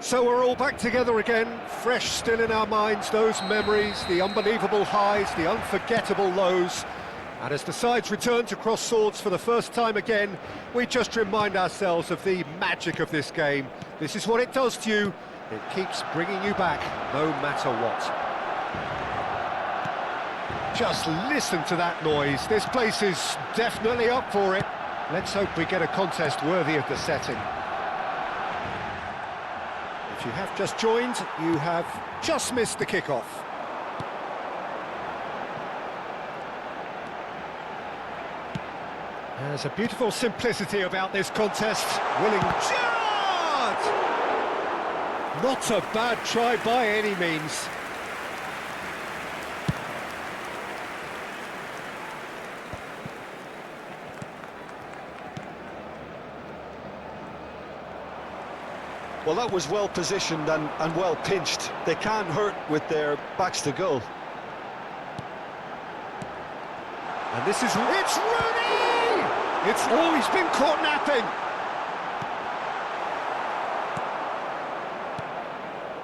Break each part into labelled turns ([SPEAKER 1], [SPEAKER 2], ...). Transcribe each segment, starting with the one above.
[SPEAKER 1] So we're all back together again, fresh still in our minds, those memories, the unbelievable highs, the unforgettable lows. And as the sides return to cross swords for the first time again, we just remind ourselves of the magic of this game. This is what it does to you. It keeps bringing you back, no matter what. Just listen to that noise. This place is definitely up for it. Let's hope we get a contest worthy of the setting. If you have just joined, you have just missed the kickoff. There's a beautiful simplicity about this contest. Willing Gerrard! Not a bad try by any means.
[SPEAKER 2] Well, that was well positioned and well pinched. They can't hurt with their backs to goal.
[SPEAKER 1] And this is... It's Rooney! It's always been caught napping.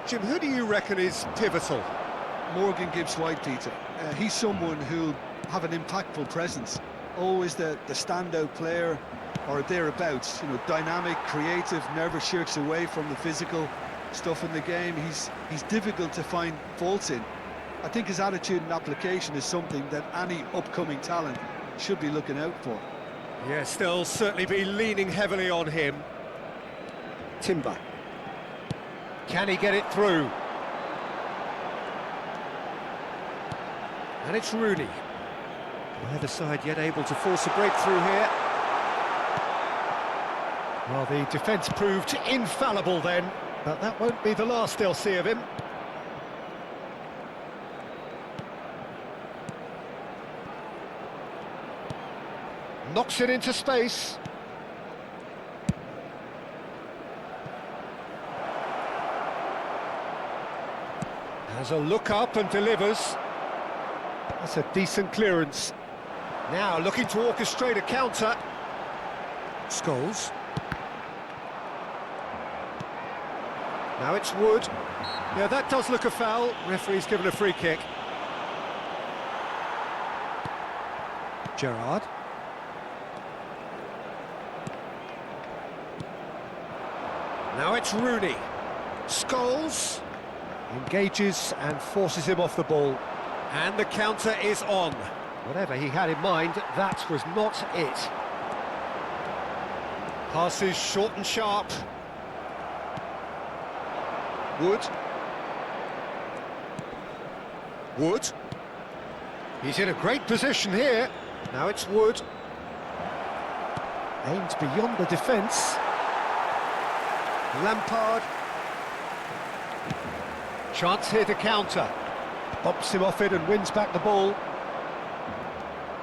[SPEAKER 1] Jim, who do you reckon is pivotal?
[SPEAKER 3] Morgan Gibbs-White, Peter. He's someone who'll have an impactful presence. Always the standout player, or thereabouts, you know, dynamic, creative, never shirks away from the physical stuff in the game. He's difficult to find faults in. I think his attitude and application is something that any upcoming talent should be looking out for.
[SPEAKER 1] Yes, they'll certainly be leaning heavily on him. Timber. Can he get it through? And it's Rooney. Neither side yet able to force a breakthrough here. Well, the defence proved infallible then, but that won't be the last they'll see of him. Knocks it into space. Has a look up and delivers. That's a decent clearance. Now looking to orchestrate a counter. Scholes. Now it's Wood. Yeah, that does look a foul. Referee's given a free kick. Gerrard. Now it's Rooney. Scholes engages and forces him off the ball. And the counter is on. Whatever he had in mind, that was not it. Passes short and sharp. Wood. Wood. He's in a great position here. Now it's Wood. Aims beyond the defence. Lampard. Chance here to counter. Bumps him off it and wins back the ball.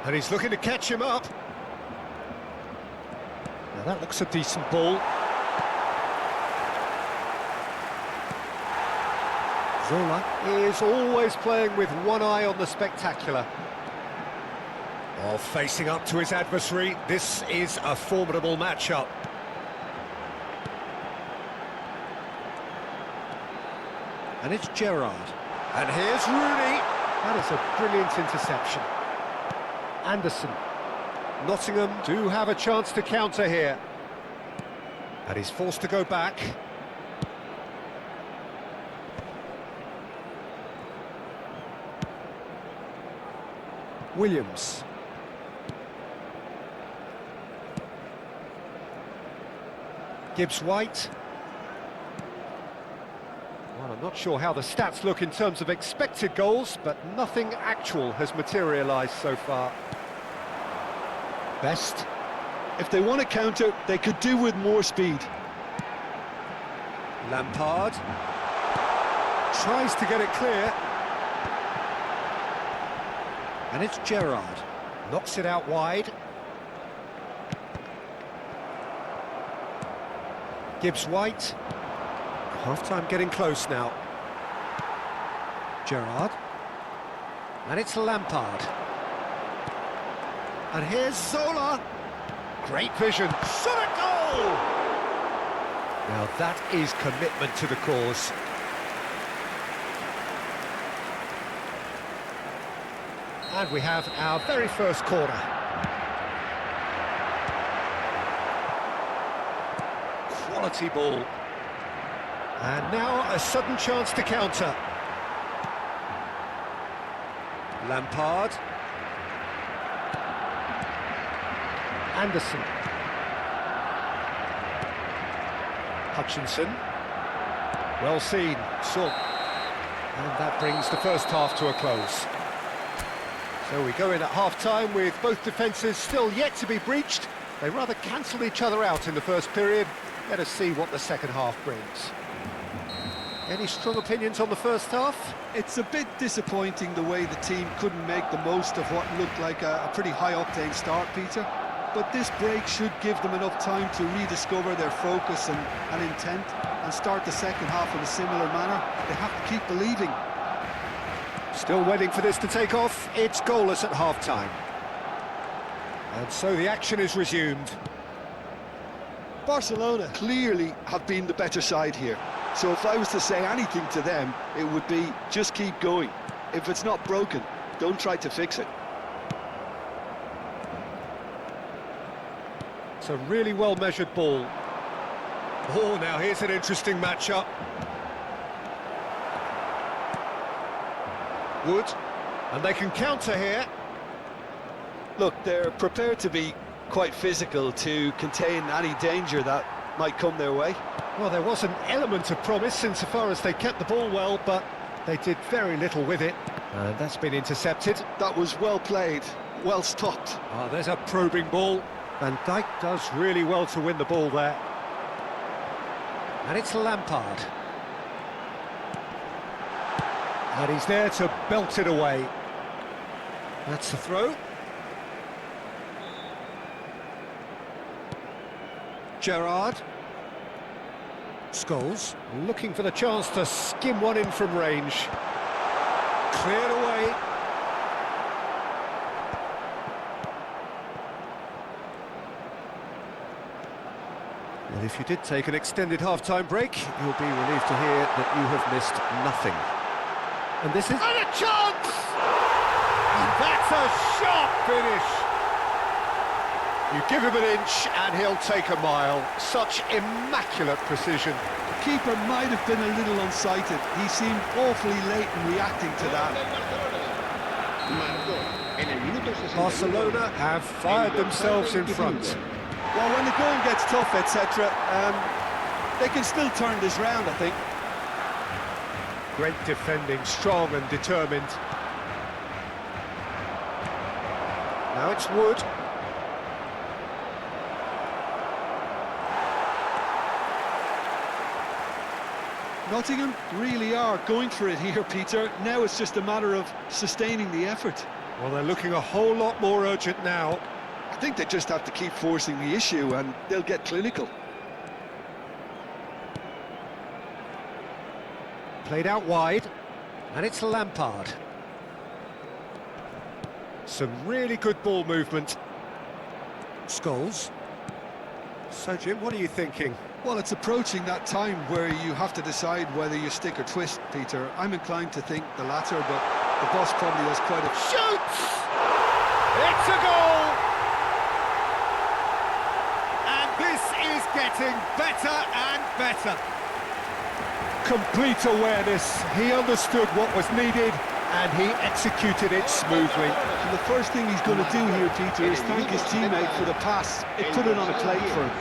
[SPEAKER 1] And he's looking to catch him up. Now that looks a decent ball. Zola is always playing with one eye on the spectacular. While facing up to his adversary, this is a formidable matchup. And it's Gerrard. And here's Rooney. That is a brilliant interception. Anderson. Nottingham do have a chance to counter here. And he's forced to go back. Williams. Gibbs-White. Well, I'm not sure how the stats look in terms of expected goals, but nothing actual has materialised so far. Best.
[SPEAKER 3] If they want to counter, they could do with more speed.
[SPEAKER 1] Lampard. Tries to get it clear. And it's Gerrard. Knocks it out wide. Gibbs-White. Half-time getting close now. Gerrard. And it's Lampard. And here's Zola. Great vision. Shot a goal! Now that is commitment to the cause. And we have our very first corner. Quality ball. And now a sudden chance to counter. Lampard. Anderson. Hutchinson. Well seen. Son. And that brings the first half to a close. So we go in at half-time with both defences still yet to be breached. They rather cancelled each other out in the first period. Let us see what the second half brings. Any strong opinions on the first half?
[SPEAKER 3] It's a bit disappointing the way the team couldn't make the most of what looked like a pretty high-octane start, Peter. But this break should give them enough time to rediscover their focus and intent and start the second half in a similar manner. They have to keep believing.
[SPEAKER 1] Still waiting for this to take off. It's goalless at half-time. And so the action is resumed.
[SPEAKER 2] Barcelona clearly have been the better side here. So if I was to say anything to them, it would be just keep going. If it's not broken, don't try to fix it.
[SPEAKER 1] It's a really well-measured ball. Oh, now here's an interesting matchup. Wood, and they can counter here.
[SPEAKER 2] Look, they're prepared to be quite physical to contain any danger that might come their way.
[SPEAKER 1] Well, there was an element of promise insofar as they kept the ball well, but they did very little with it. And that's been intercepted.
[SPEAKER 2] That was well played, well stopped.
[SPEAKER 1] Ah, there's a probing ball. Van Dijk does really well to win the ball there. And it's Lampard. And he's there to belt it away. That's the throw. Gerrard. Scholes looking for the chance to skim one in from range. Cleared away. Well, if you did take an extended half-time break, you'll be relieved to hear that you have missed nothing. And this is... And a chance! And that's a sharp finish! You give him an inch and he'll take a mile. Such immaculate precision.
[SPEAKER 3] The keeper might have been a little unsighted. He seemed awfully late in reacting to that.
[SPEAKER 1] Barcelona have fired themselves in front.
[SPEAKER 3] Well, when the going gets tough, etc., they can still turn this round, I think.
[SPEAKER 1] Great defending, strong and determined. Now it's Wood.
[SPEAKER 3] Nottingham really are going for it here, Peter. Now it's just a matter of sustaining the effort.
[SPEAKER 1] Well, they're looking a whole lot more urgent now.
[SPEAKER 2] I think they just have to keep forcing the issue and they'll get clinical.
[SPEAKER 1] Played out wide, and it's Lampard. Some really good ball movement. Scholes. So, Jim, what are you thinking?
[SPEAKER 3] Well, it's approaching that time where you have to decide whether you stick or twist, Peter. I'm inclined to think the latter, but the boss probably has quite a...
[SPEAKER 1] Shoots! It's a goal! And this is getting better and better. Complete awareness. He understood what was needed and he executed it smoothly.
[SPEAKER 3] And the first thing he's going to do here, Peter, is thank his teammate for the pass. It put it on a plate for him.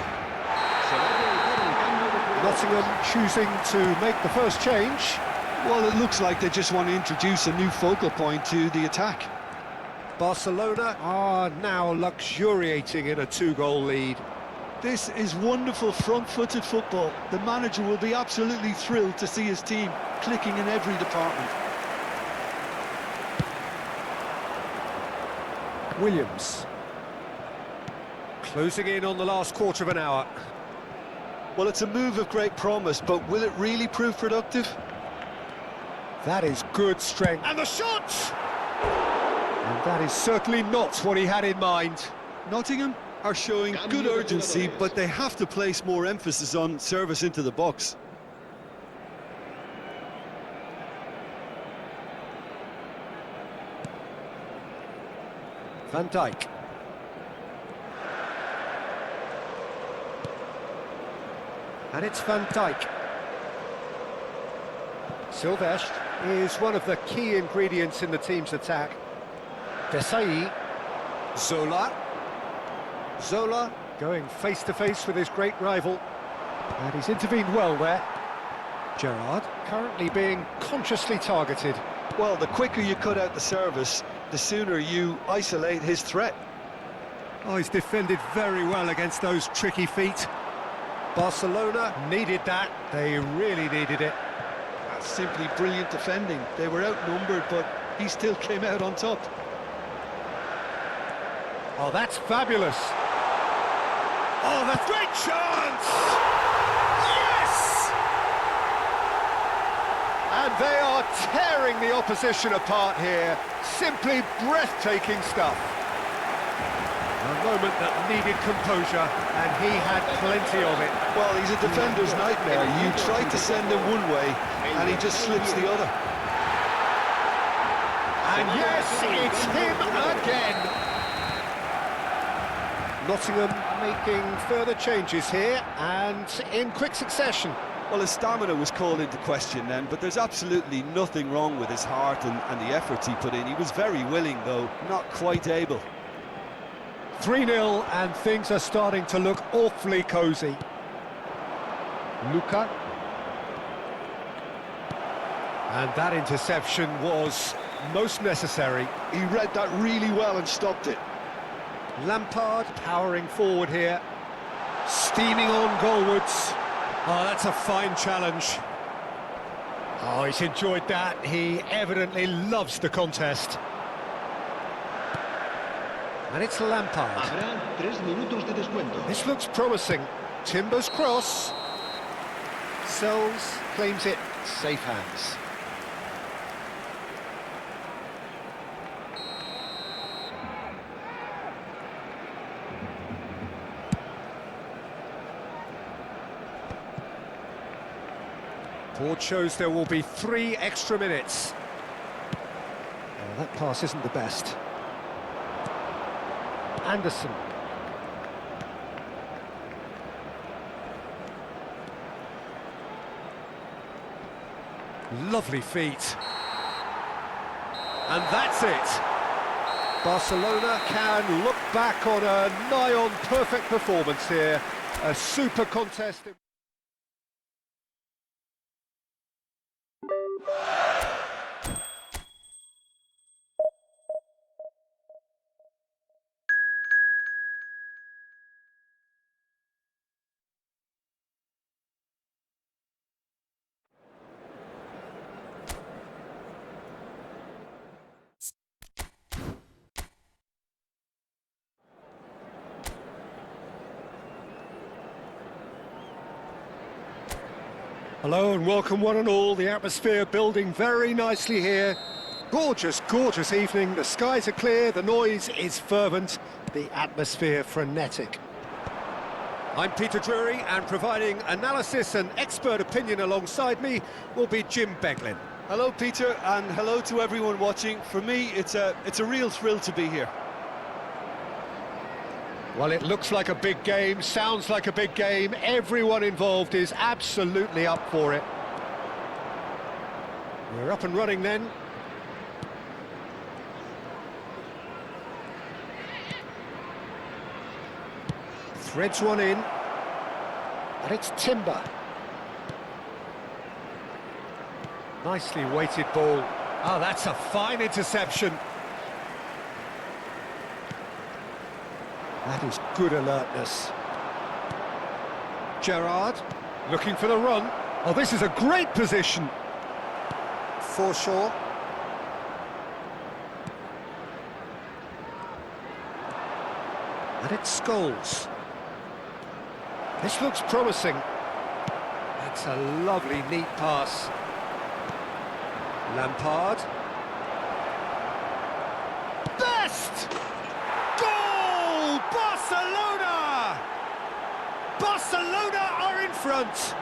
[SPEAKER 1] Nottingham choosing to make the first change.
[SPEAKER 3] Well, it looks like they just want to introduce a new focal point to the attack.
[SPEAKER 1] Barcelona are now luxuriating in a 2-goal lead.
[SPEAKER 3] This is wonderful front-footed football. The manager will be absolutely thrilled to see his team clicking in every department.
[SPEAKER 1] Williams. Closing in on the last quarter of an hour.
[SPEAKER 2] Well, it's a move of great promise, but will it really prove productive?
[SPEAKER 1] That is good strength. And the shot! And that is certainly not what he had in mind.
[SPEAKER 3] Nottingham
[SPEAKER 2] are showing good urgency, but they have to place more emphasis on service into the box.
[SPEAKER 1] Van Dijk. And it's Van Dijk. Silvestre is one of the key ingredients in the team's attack. Desai. Zola. Zola going face-to-face with his great rival. And he's intervened well there. Gerrard currently being consciously targeted.
[SPEAKER 2] Well, the quicker you cut out the service, the sooner you isolate his threat.
[SPEAKER 1] Oh, he's defended very well against those tricky feet. Barcelona needed that. They really needed it.
[SPEAKER 2] That's simply brilliant defending. They were outnumbered, but he still came out on top.
[SPEAKER 1] Oh, that's fabulous. Oh, that's great chance! Yes! And they are tearing the opposition apart here. Simply breathtaking stuff. A moment that needed composure, and he had plenty of it.
[SPEAKER 2] Well, he's a defender's nightmare. You try to send him one way, and he just slips the other.
[SPEAKER 1] And yes, it's him again. Nottingham making further changes here, and in quick succession.
[SPEAKER 2] Well, his stamina was called into question then, but there's absolutely nothing wrong with his heart and the efforts he put in. He was very willing, though, not quite able.
[SPEAKER 1] 3-0, and things are starting to look awfully cosy. Luka. And that interception was most necessary.
[SPEAKER 2] He read that really well and stopped it.
[SPEAKER 1] Lampard powering forward here. Steaming on goalwards. Oh, that's a fine challenge. Oh, he's enjoyed that. He evidently loves the contest. And it's Lampard.
[SPEAKER 4] Habrá 3 minutos de descuento.
[SPEAKER 1] This looks promising. Timber's cross. Sells, claims it, safe hands. Board shows there will be 3 extra minutes. Oh, that pass isn't the best. Anderson. Lovely feet. And that's it. Barcelona can look back on a nigh-on perfect performance here. A super contest. Hello and welcome one and all. The atmosphere building very nicely here. Gorgeous, gorgeous evening. The skies are clear, the noise is fervent, the atmosphere frenetic. I'm Peter Drury, and providing analysis and expert opinion alongside me will be Jim Beglin.
[SPEAKER 2] Hello, Peter, and hello to everyone watching. For me, it's a real thrill to be here.
[SPEAKER 1] Well, it looks like a big game, sounds like a big game. Everyone involved is absolutely up for it. We're up and running then. Threads one in. And it's Timber. Nicely weighted ball. Oh, that's a fine interception. That is good alertness. Gerrard looking for the run. Oh, this is a great position. Forshaw. And it's Scholes. This looks promising. That's a lovely, neat pass. Lampard. Best! Goal! Barcelona! Barcelona are in front.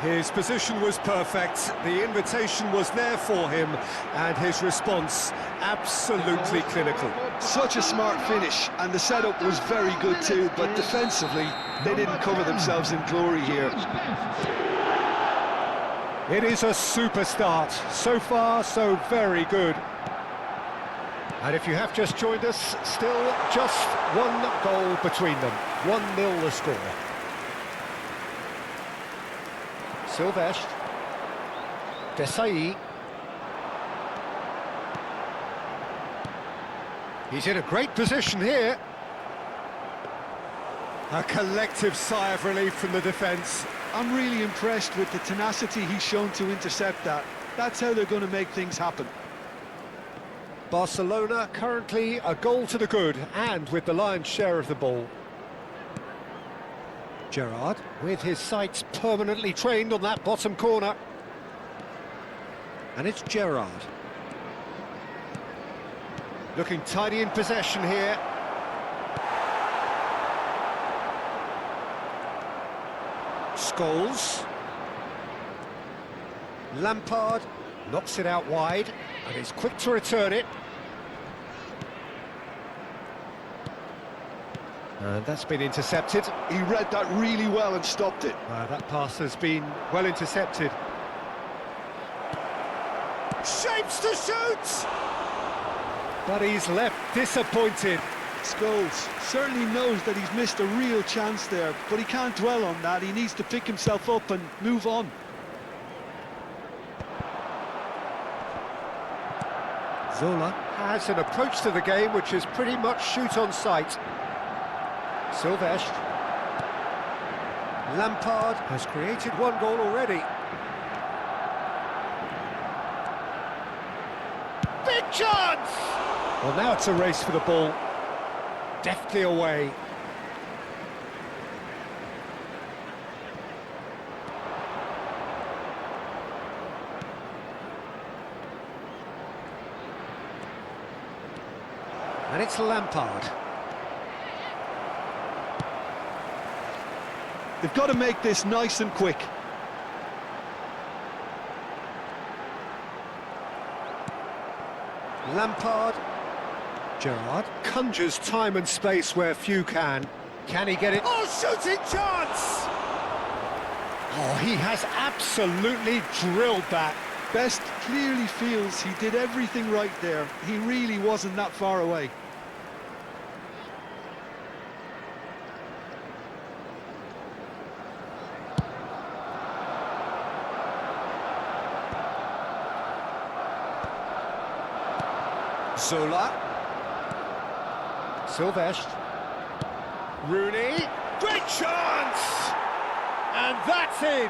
[SPEAKER 1] His position was perfect, the invitation was there for him, and his response absolutely clinical.
[SPEAKER 2] Such a smart finish, and the setup was very good too, but defensively, they didn't cover themselves in glory here.
[SPEAKER 1] It is a super start. So far, so very good. And if you have just joined us, still just one goal between them. 1-0 the score. Silvestre. Desai. He's in a great position here. A collective sigh of relief from the defence.
[SPEAKER 3] I'm really impressed with the tenacity he's shown to intercept that. That's how they're going to make things happen.
[SPEAKER 1] Barcelona currently a goal to the good, and with the lion's share of the ball. Gerrard, with his sights permanently trained on that bottom corner. And it's Gerrard. Looking tidy in possession here. Scholes. Lampard knocks it out wide, and is quick to return it. And that's been intercepted.
[SPEAKER 2] He read that really well and stopped it.
[SPEAKER 1] That pass has been well intercepted. Shapes to shoot! But he's left disappointed.
[SPEAKER 3] Scholes certainly knows that he's missed a real chance there, but he can't dwell on that. He needs to pick himself up and move on.
[SPEAKER 1] Zola has an approach to the game which is pretty much shoot on sight. Silvestre. Lampard has created one goal already. Big chance! Well, now it's a race for the ball. Deftly away. And it's Lampard.
[SPEAKER 2] They've got to make this nice and quick.
[SPEAKER 1] Lampard. Gerrard conjures time and space where few can. Can he get it? Oh, shooting chance! Oh, he has absolutely drilled that.
[SPEAKER 3] Best clearly feels he did everything right there. He really wasn't that far away.
[SPEAKER 1] Zola. Silvestre. Rooney. Great chance! And that's in!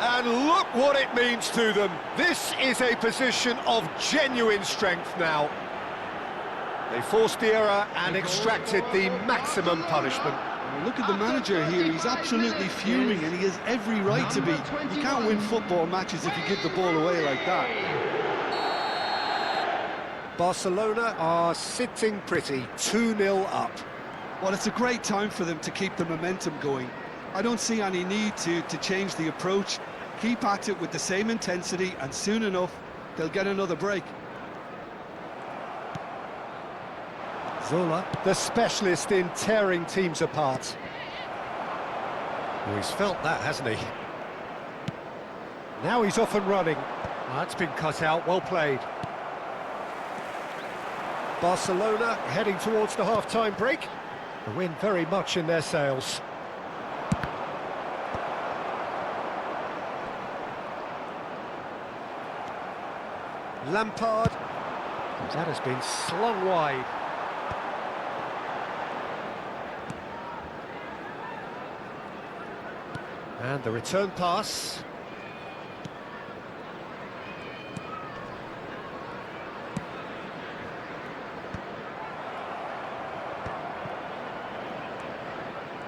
[SPEAKER 1] And look what it means to them. This is a position of genuine strength now. They forced the error and extracted the maximum punishment.
[SPEAKER 2] Look at the manager here, he's absolutely fuming and he has every right to be. You can't win football matches if you give the ball away like that.
[SPEAKER 1] Barcelona are sitting pretty, 2-0 up.
[SPEAKER 3] Well, it's a great time for them to keep the momentum going. I don't see any need to change the approach. Keep at it with the same intensity, and soon enough, they'll get another break.
[SPEAKER 1] Zola, the specialist in tearing teams apart. Oh, he's felt that, hasn't he? Now he's off and running. That's been cut out, well played. Barcelona heading towards the half-time break. The win very much in their sails. Lampard. That has been slung wide. And the return pass.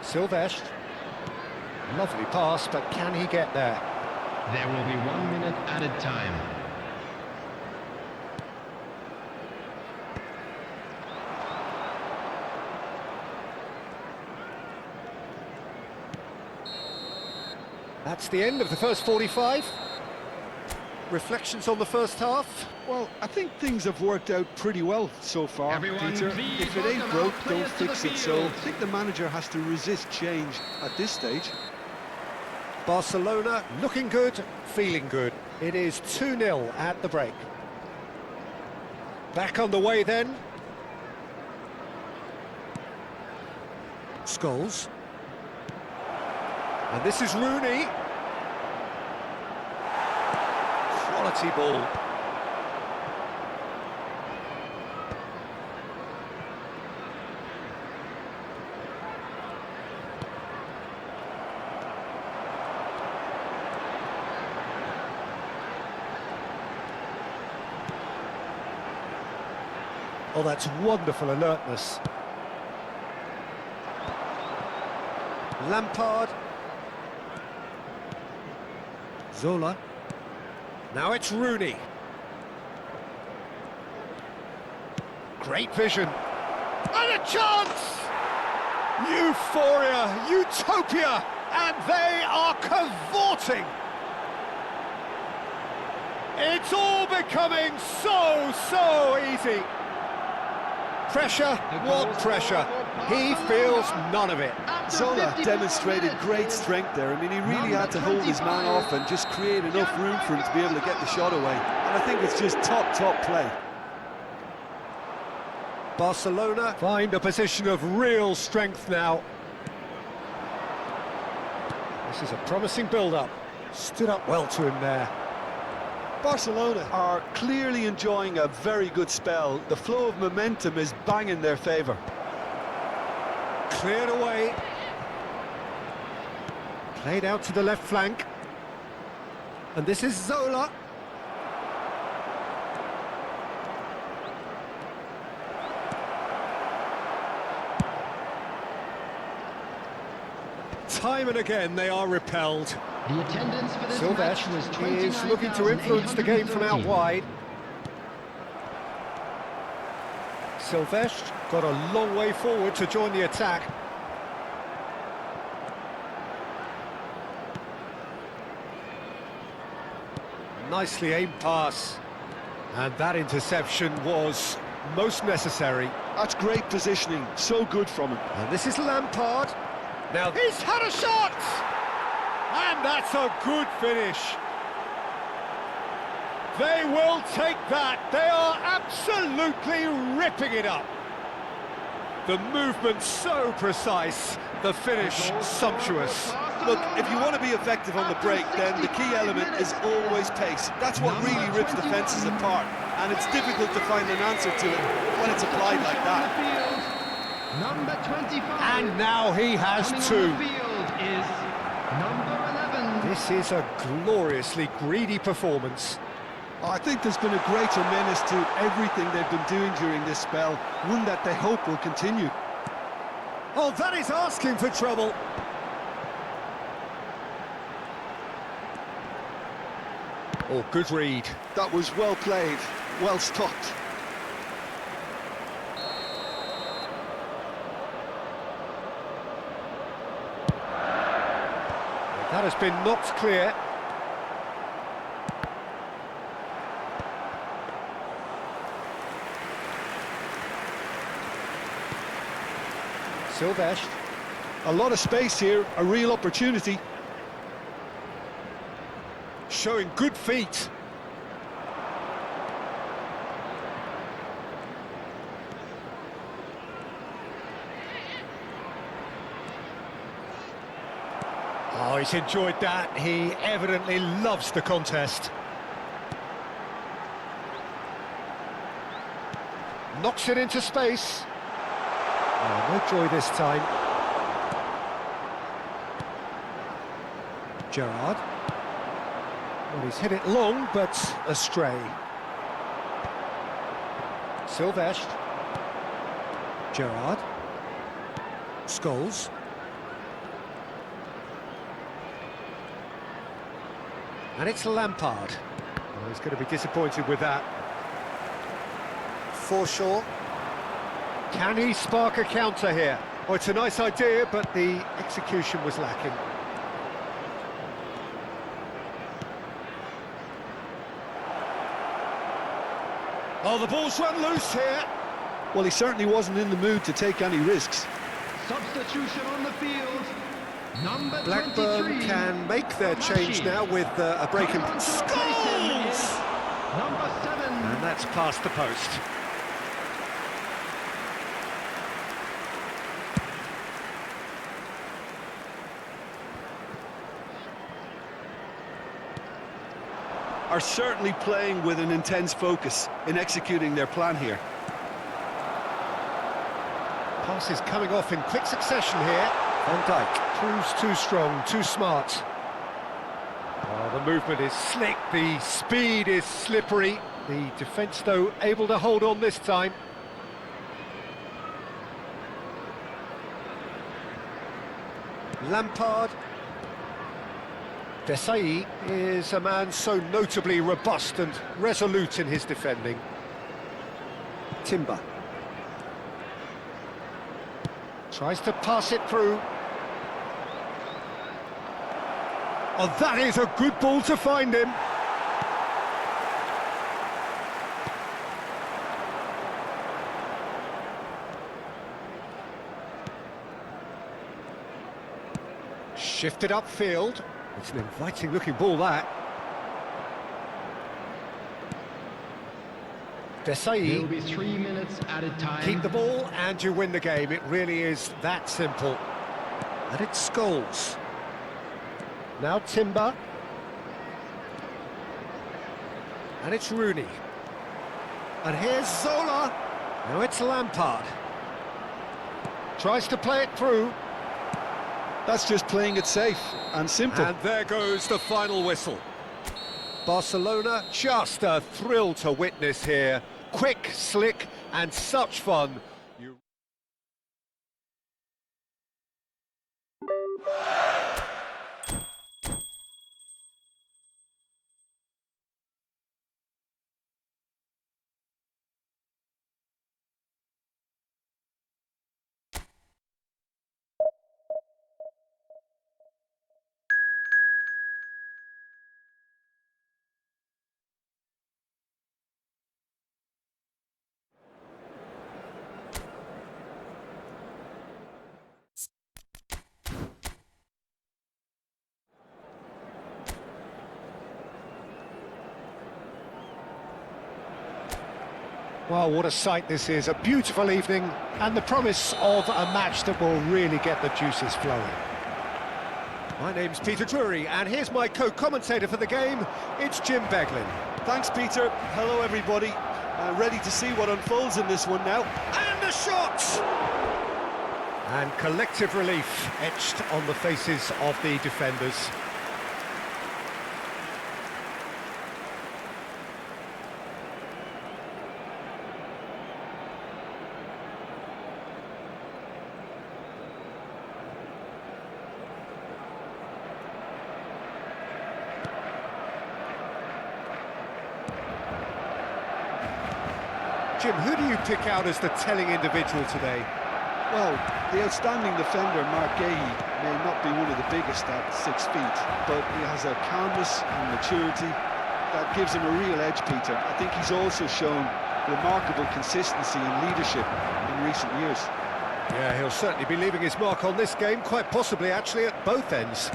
[SPEAKER 1] Silvestre. Lovely pass, but can he get there?
[SPEAKER 5] There will be 1 minute added time.
[SPEAKER 1] That's the end of the first 45. Reflections on the first half?
[SPEAKER 3] Well, I think things have worked out pretty well so far,
[SPEAKER 5] Everyone,
[SPEAKER 3] Peter.
[SPEAKER 5] please
[SPEAKER 3] If it ain't
[SPEAKER 5] welcome
[SPEAKER 3] broke,
[SPEAKER 5] our
[SPEAKER 3] don't
[SPEAKER 5] players to the
[SPEAKER 3] fix it. So
[SPEAKER 5] field.
[SPEAKER 3] I think the manager has to resist change at this stage.
[SPEAKER 1] Barcelona looking good, feeling good. It is 2-0 at the break. Back on the way then. Scholes. And this is Rooney. Quality ball. Oh, that's wonderful alertness. Lampard. Zola. Now it's Rooney. Great vision. And a chance! Euphoria, utopia, and they are cavorting. It's all becoming so easy. Pressure, what pressure? He feels none of it.
[SPEAKER 2] Zola demonstrated great strength there. I mean, he really had to hold his man off and just create enough room for him to be able to get the shot away. And I think it's just top play.
[SPEAKER 1] Barcelona find a position of real strength now. This is a promising build-up. Stood up well to him there.
[SPEAKER 2] Barcelona are clearly enjoying a very good spell. The flow of momentum is banging their favour.
[SPEAKER 1] Cleared away. Played out to the left flank. And this is Zola. Time and again they are repelled.
[SPEAKER 5] The attendance for this match was
[SPEAKER 1] Silvesh is looking to influence the game from out
[SPEAKER 5] 29,813.
[SPEAKER 1] wide. Silvesh got a long way forward to join the attack. Nicely aimed pass. And that interception was most necessary.
[SPEAKER 2] That's great positioning, so good from him.
[SPEAKER 1] And this is Lampard. Now he's had a shot! And that's a good finish. They will take that. They are absolutely ripping it up. The movement so precise, the finish sumptuous.
[SPEAKER 2] Look, if you want to be effective on the break, then the key element is always pace. That's what really rips defences apart, and it's difficult to find an answer to it when it's applied like that.
[SPEAKER 5] Number 25.
[SPEAKER 1] And now he has
[SPEAKER 5] Coming
[SPEAKER 1] two.
[SPEAKER 5] on the field is number 11.
[SPEAKER 1] This is a gloriously greedy performance.
[SPEAKER 3] I think there's been a greater menace to everything they've been doing during this spell, one that they hope will continue.
[SPEAKER 1] Oh, that is asking for trouble. Oh, good read.
[SPEAKER 2] That was well played, well stopped.
[SPEAKER 1] That has been knocked clear. Silvesh.
[SPEAKER 2] A lot of space here, a real opportunity.
[SPEAKER 1] Showing good feet. Oh, he's enjoyed that. He evidently loves the contest. Knocks it into space. Oh, no joy this time. Gerrard. Well, he's hit it long, but astray. Silvesh. Gerrard. Scholes. And it's Lampard. Oh, he's going to be disappointed with that. Forshaw. Can he spark a counter here? Oh, it's a nice idea, but the execution was lacking. Oh, the ball's run loose here.
[SPEAKER 2] Well, he certainly wasn't in the mood to take any risks.
[SPEAKER 5] Substitution on the field. Number
[SPEAKER 1] Blackburn
[SPEAKER 5] 23.
[SPEAKER 1] can make their change now with a break in...
[SPEAKER 5] Coming on to replace him is
[SPEAKER 1] Scores!
[SPEAKER 5] number 7.
[SPEAKER 1] And that's past the post.
[SPEAKER 2] Are certainly playing with an intense focus in executing their plan here.
[SPEAKER 1] Passes coming off in quick succession here. Van Dijk proves too strong, too smart. Oh, the movement is slick, the speed is slippery. The defence, though, able to hold on this time. Lampard. Desai is a man so notably robust and resolute in his defending. Timber. Tries to pass it through. Oh, that is a good ball to find him. Shifted upfield. It's an inviting-looking ball, that.
[SPEAKER 5] There will
[SPEAKER 1] Desai.
[SPEAKER 5] be 3 minutes added time.
[SPEAKER 1] Keep the ball and you win the game. It really is that simple. And it's Scholes. Now Timber. And it's Rooney. And here's Zola. Now it's Lampard. Tries to play it through.
[SPEAKER 2] That's just playing it safe and simple.
[SPEAKER 1] And there goes the final whistle. Barcelona, just a thrill to witness here. Quick, slick, and such fun. Well, what a sight this is. A beautiful evening and the promise of a match that will really get the juices flowing. My name's Peter Drury, and here's my co-commentator for the game. It's Jim Beglin.
[SPEAKER 2] Thanks, Peter. Hello, everybody. Ready to see what unfolds in this one now.
[SPEAKER 1] And a shot! And collective relief etched on the faces of the defenders. Jim, who do you pick out as the telling individual today?
[SPEAKER 2] Well, the outstanding defender, Mark Gahey, may not be one of the biggest at 6 feet, but he has a calmness and maturity that gives him a real edge, Peter. I think he's also shown remarkable consistency and leadership in recent years.
[SPEAKER 1] Yeah, he'll certainly be leaving his mark on this game, quite possibly actually at both ends.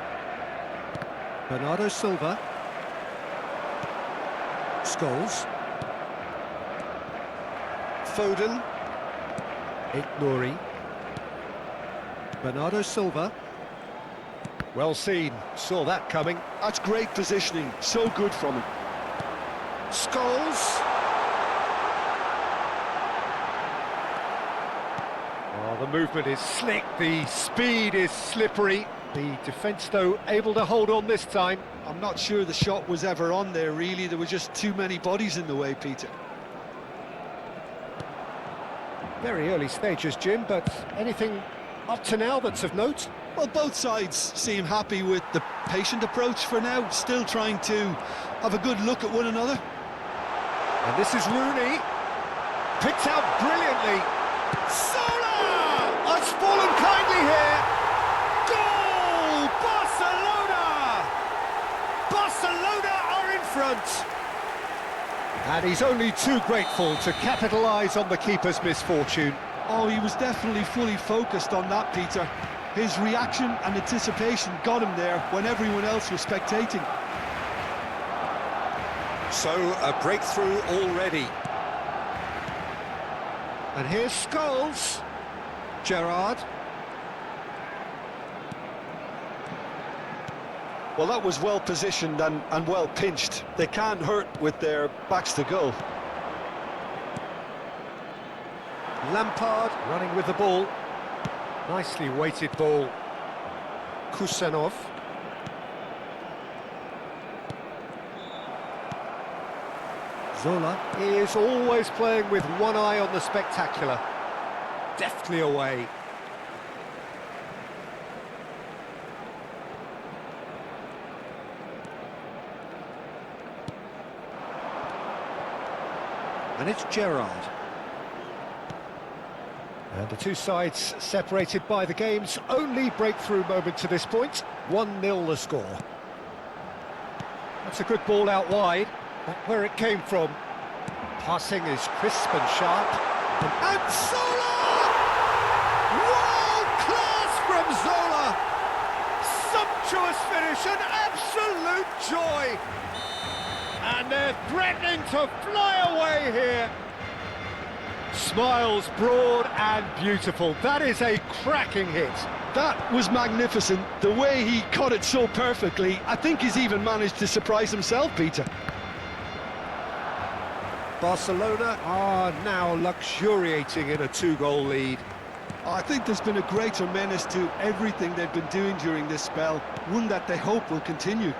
[SPEAKER 1] Bernardo Silva. Scholes. Foden. Ignori. Bernardo Silva. Well seen, saw that coming.
[SPEAKER 2] That's great positioning, so good from him.
[SPEAKER 1] Scholes. Oh, the movement is slick, the speed is slippery. The defence, though, able to hold on this time.
[SPEAKER 2] I'm not sure the shot was ever on there, really. There were just too many bodies in the way, Peter.
[SPEAKER 1] Very early stages, Jim, but anything up to now that's of note?
[SPEAKER 2] Well, both sides seem happy with the patient approach for now, still trying to have a good look at one another.
[SPEAKER 1] And this is Rooney. Picked out brilliantly. Zola! It's fallen kindly here. Goal! Barcelona! Barcelona are in front. And he's only too grateful to capitalise on the keeper's misfortune.
[SPEAKER 3] Oh, he was definitely fully focused on that, Peter. His reaction and anticipation got him there when everyone else was spectating.
[SPEAKER 1] So, a breakthrough already. And here's Scholes. Gerrard.
[SPEAKER 2] Well, that was well positioned and well pinched. They can't hurt with their backs to goal.
[SPEAKER 1] Lampard running with the ball. Nicely weighted ball. Kusanov. Zola is always playing with one eye on the spectacular. Deftly away. And it's Gerrard. And the two sides separated by the game's only breakthrough moment to this point. 1-0 the score. That's a good ball out wide. Back where it came from. Passing is crisp and sharp. And Zola! World class from Zola! Sumptuous finish, an absolute joy! And they're threatening to fly away here. Smiles broad and beautiful. That is a cracking hit.
[SPEAKER 2] That was magnificent. The way he caught it so perfectly, I think he's even managed to surprise himself, Peter.
[SPEAKER 1] Barcelona are now luxuriating in a 2-goal lead.
[SPEAKER 3] I think there's been a greater menace to everything they've been doing during this spell, one that they hope will continue.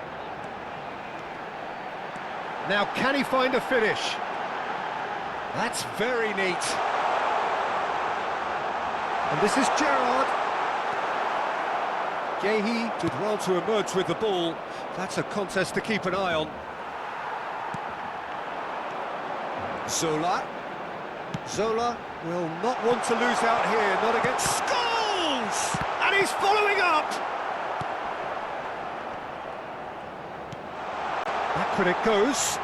[SPEAKER 1] Now, can he find a finish? That's very neat. And this is Gerrard. Guéhi did well to emerge with the ball. That's a contest to keep an eye on. Zola. Zola will not want to lose out here, not against Scholes! And he's following up! Back when it goes.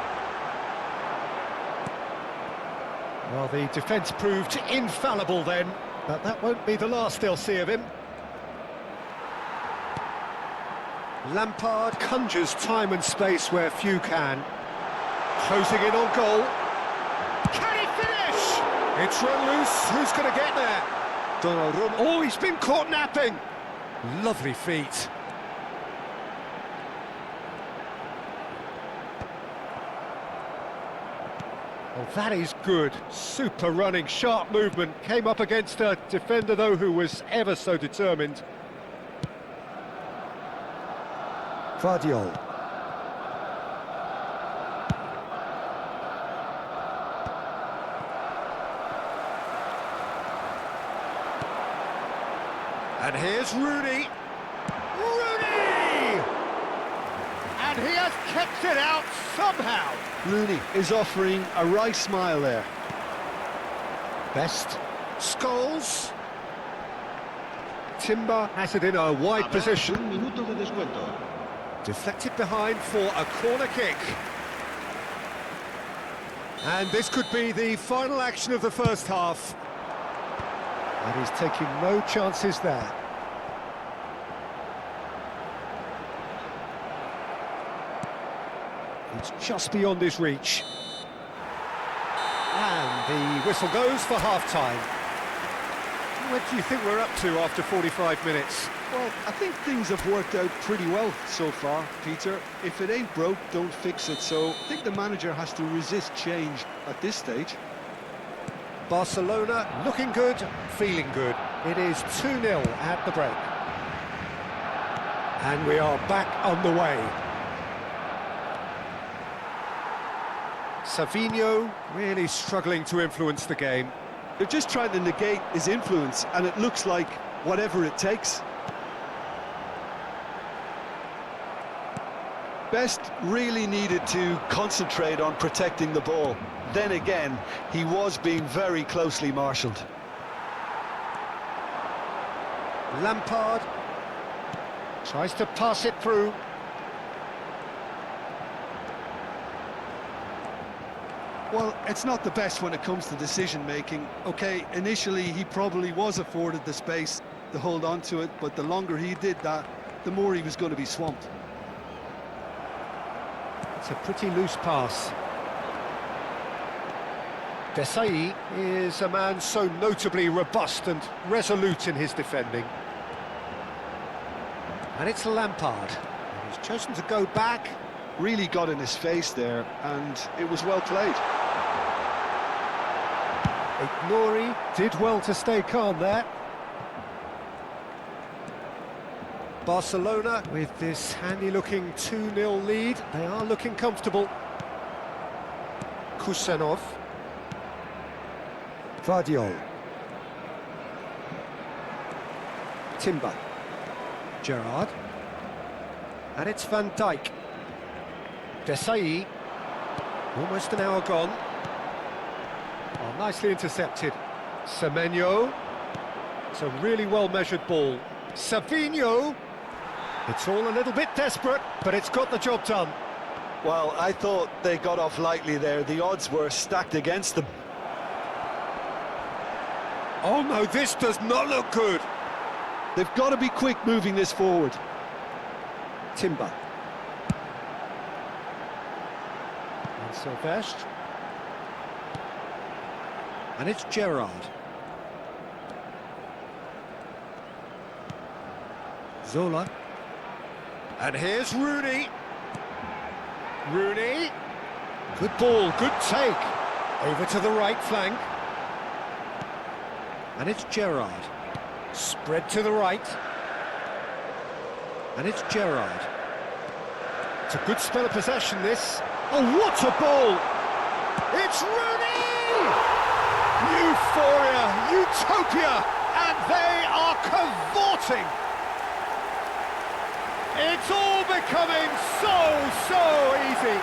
[SPEAKER 1] Well, the defence proved infallible then, but that won't be the last they'll see of him. Lampard conjures time and space where few can. Closing in on goal. Can he finish? It's run loose. Who's going to get there? Donnarumma. Oh, he's been caught napping. Lovely feet. Well, that is good. Super running, sharp movement. Came up against a defender, though, who was ever so determined. Guardiola. And here's Rooney. Rooney! And he has kept it out somehow.
[SPEAKER 2] Rooney is offering a right smile there.
[SPEAKER 1] Best. Scholes. Timber has it in a wide position.
[SPEAKER 4] Un minuto de descuento.
[SPEAKER 1] Deflected behind for a corner kick. And this could be the final action of the first half. And he's taking no chances there. It's just beyond his reach. And the whistle goes for half-time. What do you think we're up to after 45 minutes?
[SPEAKER 3] Well, I think things have worked out pretty well so far, Peter. If it ain't broke, don't fix it. So I think the manager has to resist change at this stage.
[SPEAKER 1] Barcelona looking good, feeling good. It is 2-0 at the break. And we are back on the way. Savinho really struggling to influence the game.
[SPEAKER 2] They're just trying to negate his influence, and it looks like whatever it takes. Best really needed to concentrate on protecting the ball. Then again, he was being very closely marshalled.
[SPEAKER 1] Lampard tries to pass it through.
[SPEAKER 3] Well, it's not the best when it comes to decision-making. Okay, initially he probably was afforded the space to hold on to it, but the longer he did that, the more he was going to be swamped.
[SPEAKER 1] It's a pretty loose pass. Desai is a man so notably robust and resolute in his defending. And it's Lampard. He's chosen to go back.
[SPEAKER 2] Really got in his face there, and it was well played.
[SPEAKER 1] Ignori did well to stay calm there. Barcelona, with this handy-looking 2-0 lead, they are looking comfortable. Kusanov. Vardiol. Timber. Gerrard. And it's Van Dijk. Desai. Almost an hour gone. Oh, nicely intercepted. Semenyo. It's a really well-measured ball. Savinho. It's all a little bit desperate, but it's got the job done.
[SPEAKER 2] Well, I thought they got off lightly there. The odds were stacked against them.
[SPEAKER 1] Oh no, this does not look good.
[SPEAKER 2] They've got to be quick moving this forward.
[SPEAKER 1] Timber. And Sylvestre. And it's Gerrard. Zola. And here's Rooney. Rooney. Good ball, good take. Over to the right flank. And it's Gerrard. Spread to the right. And it's Gerrard. It's a good spell of possession, this. Oh, what a ball! It's Rooney! Euphoria, utopia, and they are cavorting. It's all becoming so easy.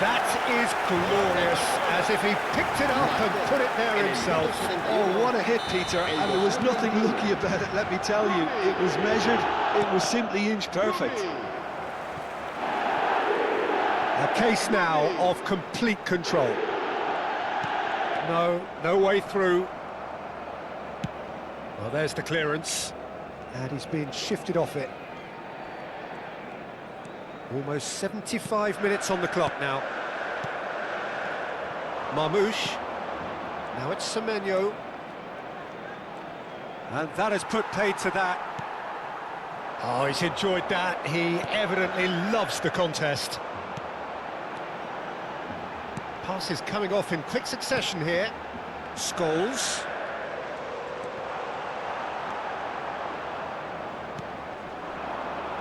[SPEAKER 1] That is glorious, as if he picked it up and put it there himself.
[SPEAKER 2] Oh, what a hit, Peter, and there was nothing lucky about it, let me tell you. It was measured, it was simply inch perfect.
[SPEAKER 1] A case now of complete control. No way through. Well, there's the clearance, and he's being shifted off it. Almost 75 minutes on the clock now. Marmouche. Now it's Semenyo. And that has put paid to that. Oh, he's enjoyed that. He evidently loves the contest. Passes coming off in quick succession here. Scholes.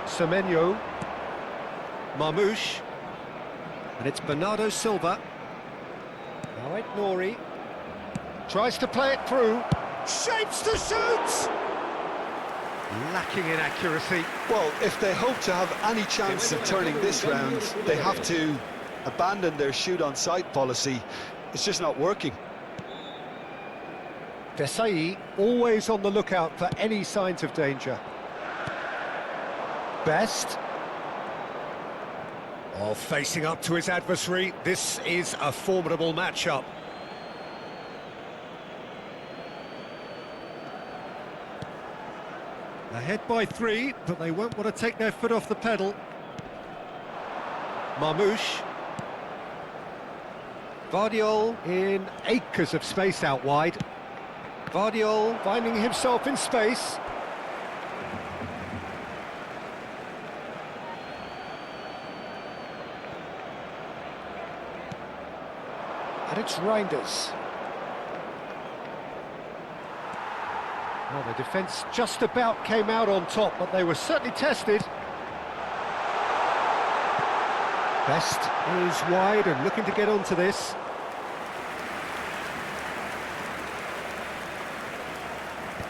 [SPEAKER 1] Semenyo. Marmouche. And it's Bernardo Silva. Now Ignori. Tries to play it through. Shapes to shoot! Lacking in accuracy.
[SPEAKER 2] Well, if they hope to have any chance of turning this round, they have to abandon their shoot-on-sight policy. It's just not working.
[SPEAKER 1] Desai always on the lookout for any signs of danger. Best. Oh, facing up to his adversary, this is a formidable matchup. Ahead by 3, but they won't want to take their foot off the pedal. Marmouche. Vardiol in acres of space out wide. Vardiol finding himself in space. And it's Reinders. Well, the defence just about came out on top, but they were certainly tested. Best is wide and looking to get onto this.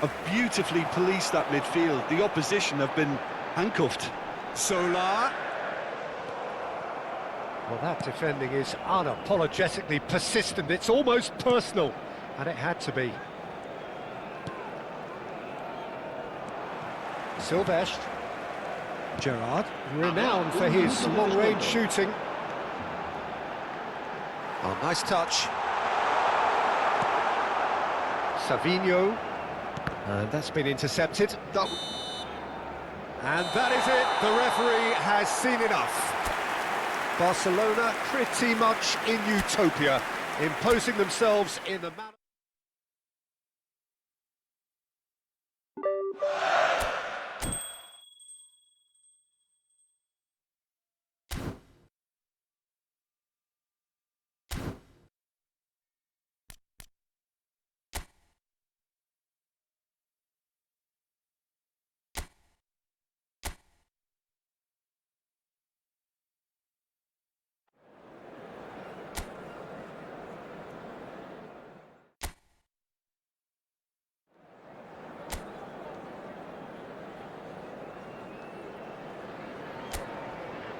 [SPEAKER 2] Have beautifully policed that midfield. The opposition have been handcuffed.
[SPEAKER 1] Solar. Well, that defending is unapologetically persistent. It's almost personal, and it had to be. Sylvestre. Gerrard, renowned for his long-range shooting. Oh, nice touch. Savinho. And that's been intercepted. And that is it. The referee has seen enough. Barcelona pretty much in utopia, imposing themselves in the manner.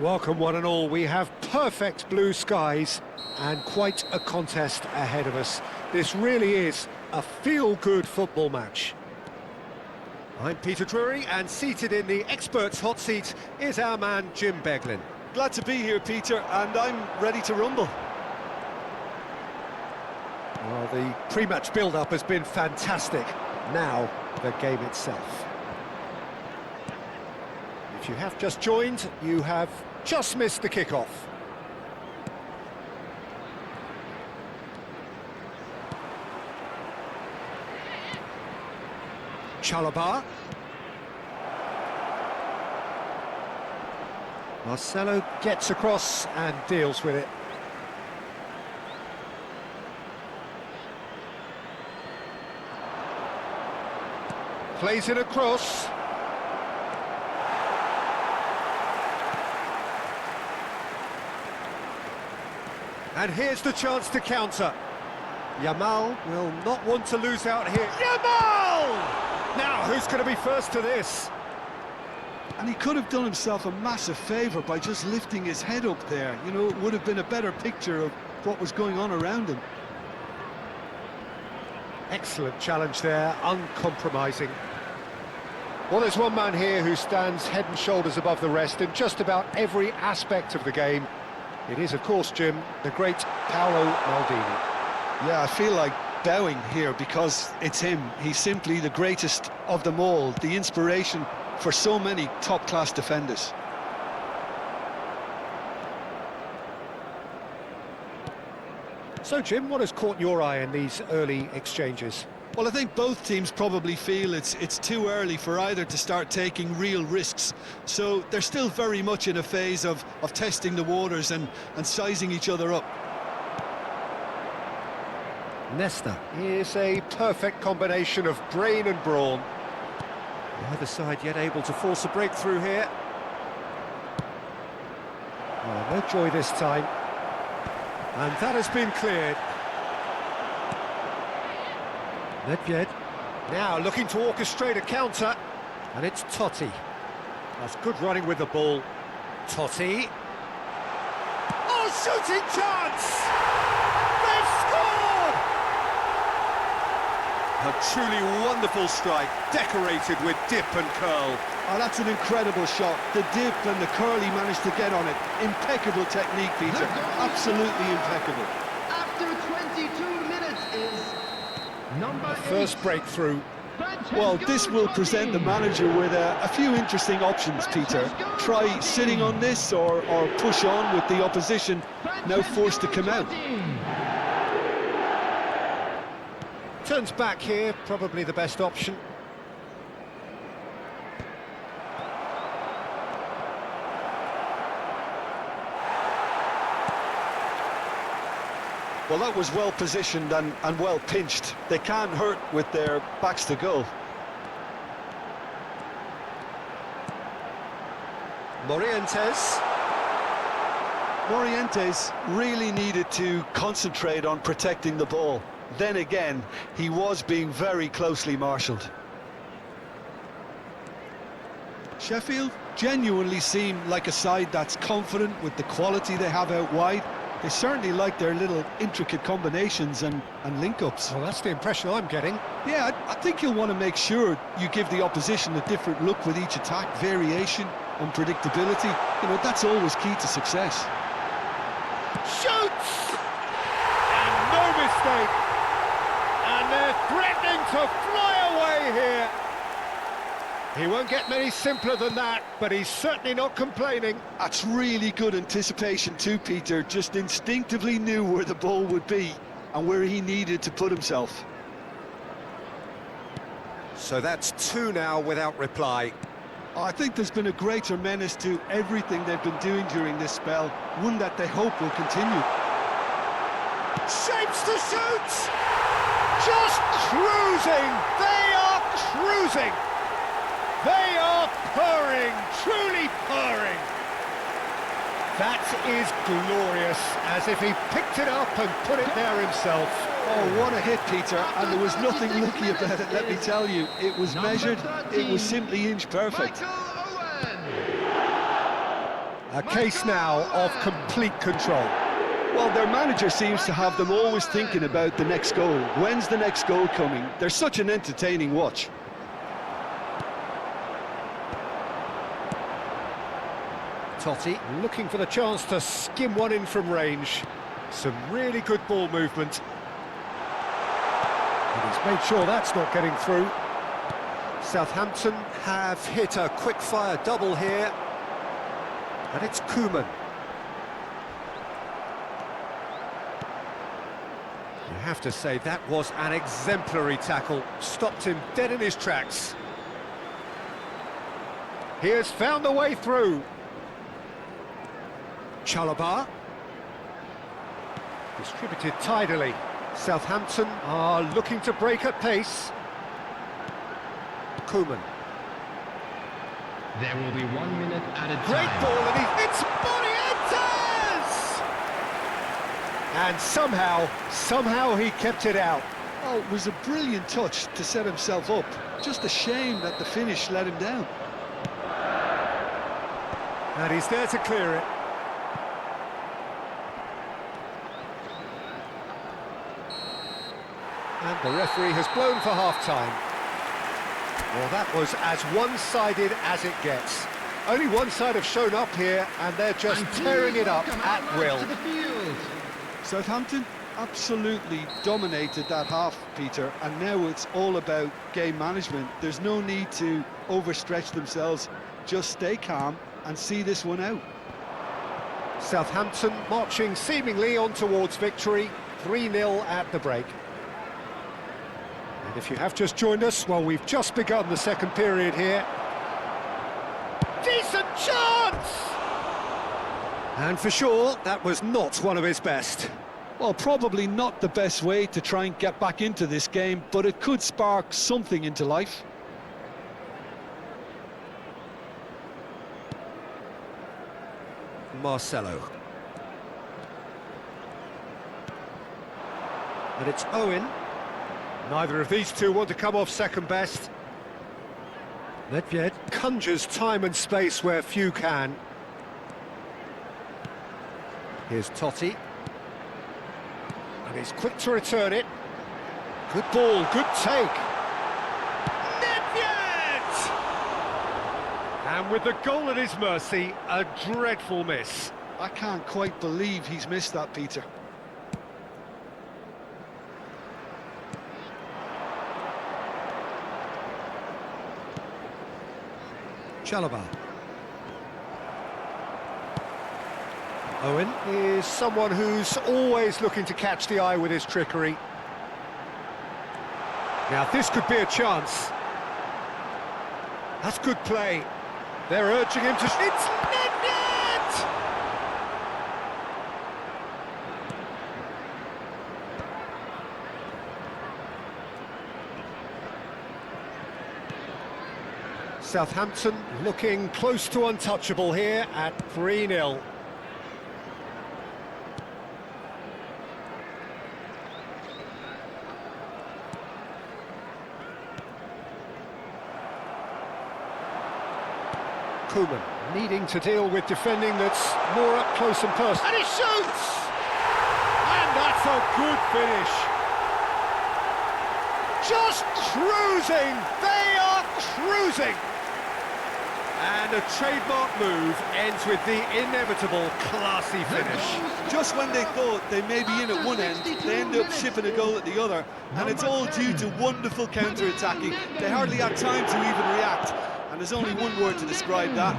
[SPEAKER 1] Welcome one and all, we have perfect blue skies and quite a contest ahead of us. This really is a feel-good football match. I'm Peter Drury, and seated in the experts' hot seat is our man Jim Beglin.
[SPEAKER 2] Glad to be here, Peter, and I'm ready to rumble.
[SPEAKER 1] Well, the pre-match build-up has been fantastic. Now, the game itself. If you have just joined, you have just missed the kickoff. Chalobah. Marcelo gets across and deals with it. Plays it across. And here's the chance to counter. Yamal will not want to lose out here. Yamal! Now, who's going to be first to this?
[SPEAKER 3] And he could have done himself a massive favour by just lifting his head up there. You know, it would have been a better picture of what was going on around him.
[SPEAKER 1] Excellent challenge there, uncompromising. Well, there's one man here who stands head and shoulders above the rest in just about every aspect of the game. It is, of course, Jim, the great Paolo Maldini.
[SPEAKER 3] Yeah, I feel like bowing here because it's him. He's simply the greatest of them all, the inspiration for so many top-class defenders.
[SPEAKER 1] So, Jim, what has caught your eye in these early exchanges?
[SPEAKER 3] Well, I think both teams probably feel it's too early for either to start taking real risks. So they're still very much in a phase of testing the waters and sizing each other up.
[SPEAKER 1] Nesta is a perfect combination of brain and brawn. Neither side yet able to force a breakthrough here. Well, no joy this time. And that has been cleared. Nedved now looking to orchestrate a counter, and it's Totti. That's good running with the ball. Totti. Oh, shooting chance! They've scored! A truly wonderful strike, decorated with dip and curl.
[SPEAKER 3] Oh, that's an incredible shot. The dip and the curl he managed to get on it. Impeccable technique, Peter. Absolutely impeccable.
[SPEAKER 5] After 22 minutes is number
[SPEAKER 1] First
[SPEAKER 5] 8.
[SPEAKER 1] breakthrough.
[SPEAKER 3] Well, this will present the manager with a few interesting options, Peter. Try sitting on this or push on with the opposition now forced to come out.
[SPEAKER 1] Turns back here, probably the best option.
[SPEAKER 2] Well, that was well positioned and well pinched. They can't hurt with their backs to goal.
[SPEAKER 1] Morientes.
[SPEAKER 2] Morientes really needed to concentrate on protecting the ball. Then again, he was being very closely marshalled.
[SPEAKER 3] Sheffield genuinely seem like a side that's confident with the quality they have out wide. They certainly like their little intricate combinations and link-ups.
[SPEAKER 1] Well, that's the impression I'm getting.
[SPEAKER 3] Yeah, I think you'll want to make sure you give the opposition a different look with each attack, variation, unpredictability. You know, that's always key to success.
[SPEAKER 1] Shoots! mistake. And they're threatening to fly away here. He won't get many simpler than that, but he's certainly not complaining.
[SPEAKER 2] That's really good anticipation too, Peter. Just instinctively knew where the ball would be and where he needed to put himself.
[SPEAKER 1] So that's two now without reply.
[SPEAKER 2] I think there's been a greater menace to everything they've been doing during this spell, one that they hope will continue.
[SPEAKER 1] Shapes to shoot! Just cruising! They are cruising! They are purring, truly purring. That is glorious, as if he picked it up and put it there himself.
[SPEAKER 2] Oh, what a hit, Peter, and there was nothing lucky about it, let me tell you. It was measured, it was simply inch perfect.
[SPEAKER 1] A case now of complete control.
[SPEAKER 2] Well, their manager seems to have them always thinking about the next goal. When's the next goal coming? They're such an entertaining watch.
[SPEAKER 1] Totti looking for the chance to skim one in from range. Some really good ball movement. And he's made sure that's not getting through. Southampton have hit a quick-fire double here. And it's Koeman. You have to say that was an exemplary tackle. Stopped him dead in his tracks. He has found the way through. Chalobah. Distributed tidily. Southampton are looking to break at pace. Koeman.
[SPEAKER 5] There will be 1 minute at a time.
[SPEAKER 1] Great ball, and it's Morientes! And somehow he kept it out.
[SPEAKER 2] Oh, it was a brilliant touch to set himself up. Just a shame that the finish let him down.
[SPEAKER 1] And he's there to clear it. And the referee has blown for half-time. Well, that was as one-sided as it gets. Only one side have shown up here, and they're just tearing it up at will.
[SPEAKER 2] Southampton absolutely dominated that half, Peter, and now it's all about game management. There's no need to overstretch themselves. Just stay calm and see this one out.
[SPEAKER 1] Southampton marching seemingly on towards victory, 3-0 at the break. And if you have just joined us, well, we've just begun the second period here. Decent chance! And for sure, that was not one of his best.
[SPEAKER 2] Well, probably not the best way to try and get back into this game, but it could spark something into life.
[SPEAKER 1] Marcelo. And it's Owen. Neither of these two want to come off second best. Nedved conjures time and space where few can. Here's Totti. And he's quick to return it. Good ball, good take. Nedved! And with the goal at his mercy, a dreadful miss.
[SPEAKER 2] I can't quite believe he's missed that, Peter.
[SPEAKER 1] Chalobah. Owen is someone who's always looking to catch the eye with his trickery. Now this could be a chance. That's good play. They're urging him to... It's Nedved! Southampton looking close to untouchable here at 3-0. Koeman needing to deal with defending that's more up close and personal. And he shoots! And that's a good finish. Just cruising! They are cruising! And a trademark move ends with the inevitable classy finish.
[SPEAKER 3] Just when they thought they may be in at one end, they end up shipping a goal at the other, and it's all due to wonderful counter-attacking. They hardly had time to even react, and there's only one word to describe that: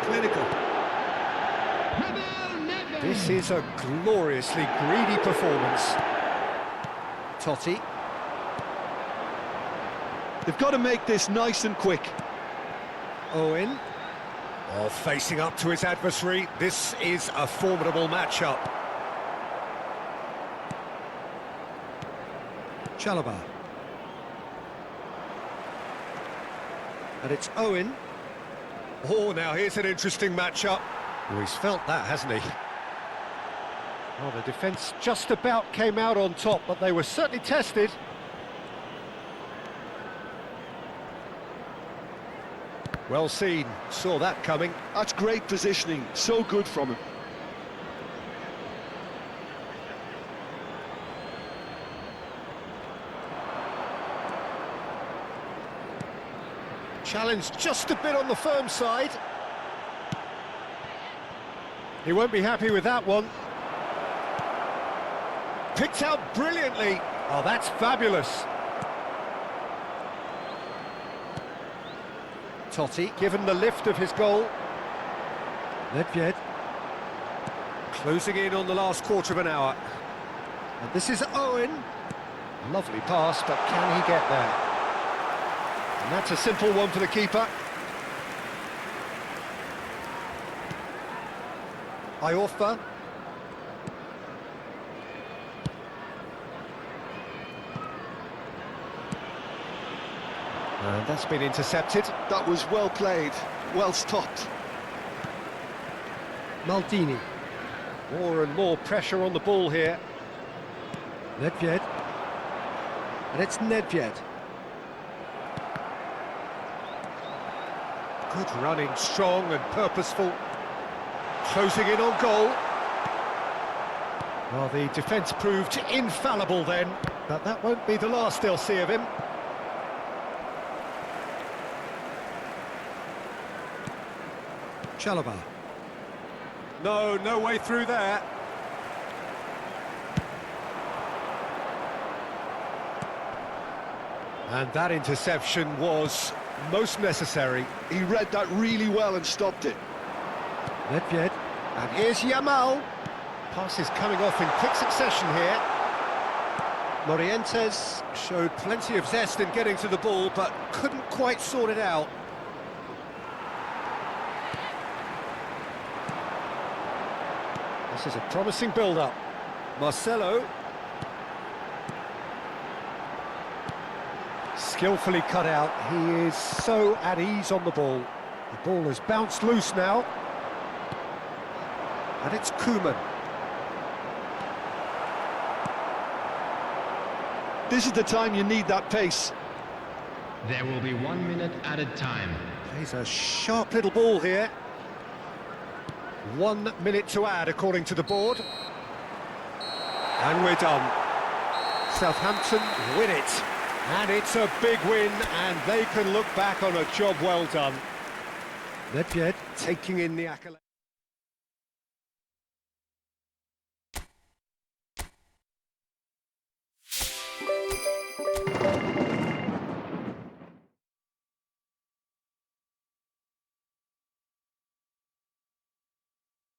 [SPEAKER 3] clinical.
[SPEAKER 1] This is a gloriously greedy performance. Totti.
[SPEAKER 2] They've got to make this nice and quick.
[SPEAKER 1] Owen. Oh, facing up to his adversary. This is a formidable matchup. Chalobah. And it's Owen. Oh, now here's an interesting matchup. Oh, he's felt that, hasn't he? Well, the defence just about came out on top, but they were certainly tested. Well seen, saw that coming.
[SPEAKER 2] That's great positioning, so good from him.
[SPEAKER 1] Challenge just a bit on the firm side. He won't be happy with that one. Picked out brilliantly. Oh, that's fabulous. Totti, given the lift of his goal. Nedved. Closing in on the last quarter of an hour. And this is Owen. Lovely pass, but can he get there? And that's a simple one for the keeper. Iorfa. And that's been intercepted.
[SPEAKER 2] That was well played, well stopped.
[SPEAKER 1] Maldini. More and more pressure on the ball here. Nedved. And it's Nedved. Good running, strong and purposeful. Closing in on goal. Well, the defence proved infallible then, but that won't be the last they'll see of him. Chalobah. No way through there. And that interception was most necessary.
[SPEAKER 2] He read that really well and stopped it.
[SPEAKER 1] Nedved. And here's Yamal. Passes coming off in quick succession here. Morientes showed plenty of zest in getting to the ball, but couldn't quite sort it out. This is a promising build-up. Marcelo. Skillfully cut out. He is so at ease on the ball. The ball has bounced loose now. And it's Koeman.
[SPEAKER 2] This is the time you need that pace.
[SPEAKER 5] There will be 1 minute added time.
[SPEAKER 1] Plays a sharp little ball here. 1 minute to add, according to the board. And we're done. Southampton win it. And it's a big win, and they can look back on a job well done. Nedved taking in the accolade.